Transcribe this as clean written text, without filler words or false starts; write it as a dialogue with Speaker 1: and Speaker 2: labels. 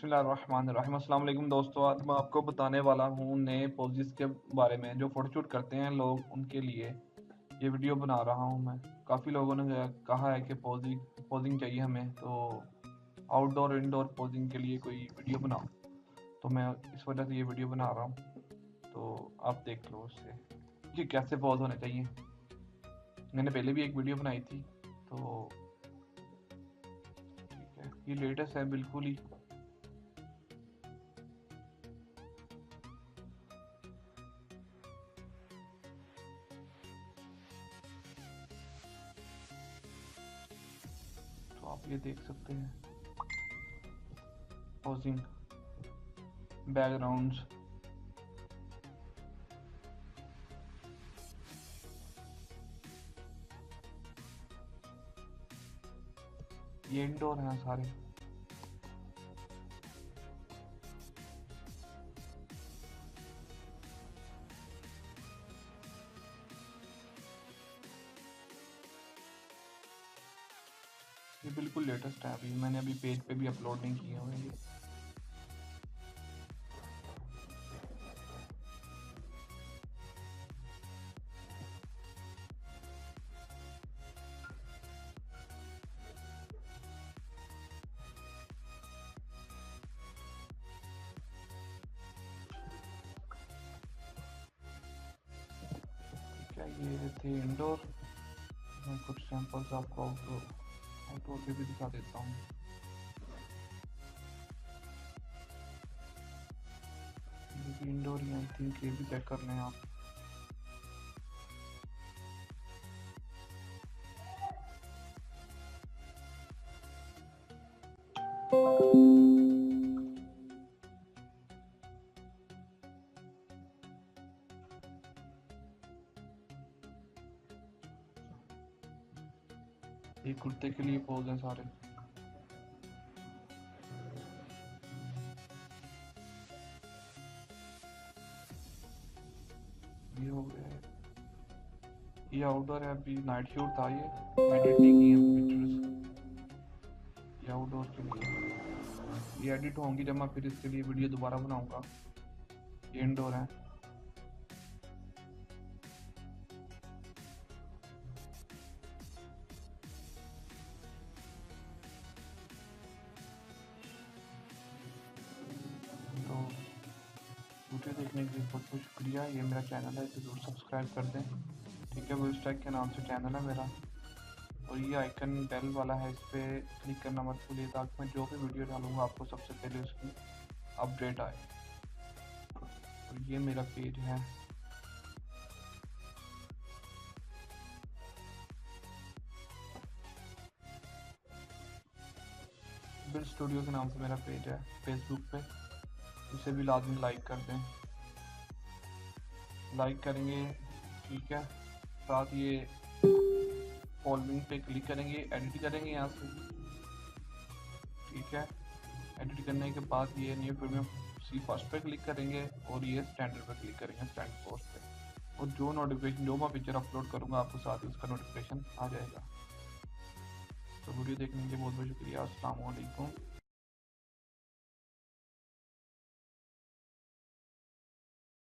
Speaker 1: बिस्मिल्लाहिर्रहमानिर्रहीम। अस्सलाम वालेकुम दोस्तों, आज मैं आपको बताने वाला हूँ नए पोजेस के बारे में जो फ़ोटोशूट करते हैं लोग, उनके लिए ये वीडियो बना रहा हूँ मैं। काफ़ी लोगों ने कहा है कि पोजिंग चाहिए हमें, तो आउटडोर इंडोर पोजिंग के लिए कोई वीडियो बनाओ, तो मैं इस वजह से ये वीडियो बना रहा हूँ। तो आप देख लो उससे कि कैसे पोज होने चाहिए। मैंने पहले भी एक वीडियो बनाई थी, तो ठीक है, ये लेटेस्ट है बिल्कुल ही। तो आप ये देख सकते हैं पोजिंग, बैकग्राउंड्स, ये इंडोर हैं सारे। ये बिल्कुल लेटेस्ट है, मैंने अभी पेज पे भी अपलोड नहीं किए हुए ये। क्या ये थे इंडोर। मैं कुछ सैंपल्स आपको आउटडोर के भी दिखा देता हूँ। ये भी इंडोर ही आई थिंक, ये भी चेक कर लें आप। ये कुर्ते के लिए पोज हैं सारे। ये हो गया, ये आउटडोर है, अभी नाइट शूट था, ये एडिट नहीं किए पिक्चर्स। ये आउटडोर के लिए ये एडिट होंगी जब मैं फिर इसके लिए वीडियो दोबारा बनाऊंगा। ये इंडोर है। तो वीडियो देखने के लिए बहुत बहुत शुक्रिया। ये मेरा चैनल है, इसे ज़रूर सब्सक्राइब कर दें। ठीक है, वो स्ट्राइक के नाम से चैनल है मेरा, और ये आइकन बेल वाला है, इस पर क्लिक करना मत भूलिए ताकि मैं जो भी वीडियो डालूंगा आपको सबसे पहले उसकी अपडेट आए। तो ये मेरा पेज है। बिल स्टूडियो के नाम से मेरा पेज है फेसबुक पे, इसे भी लाजमी लाइक कर दें। लाइक करेंगे, ठीक है, साथ ये फॉलोइंग पे क्लिक करेंगे, एडिट करेंगे यहाँ से, ठीक है। एडिट करने के बाद ये न्यू प्रीमियम सी फर्स्ट पे क्लिक करेंगे और ये स्टैंडर्ड पे क्लिक करेंगे, स्टैंडर्ड पोस्ट पे, और जो नोटिफिकेशन जो मैं पिक्चर अपलोड करूँगा आपको साथ ही उसका नोटिफिकेशन आ जाएगा। तो वीडियो देखने के लिए बहुत बहुत शुक्रिया। अस्सलाम वालेकुम।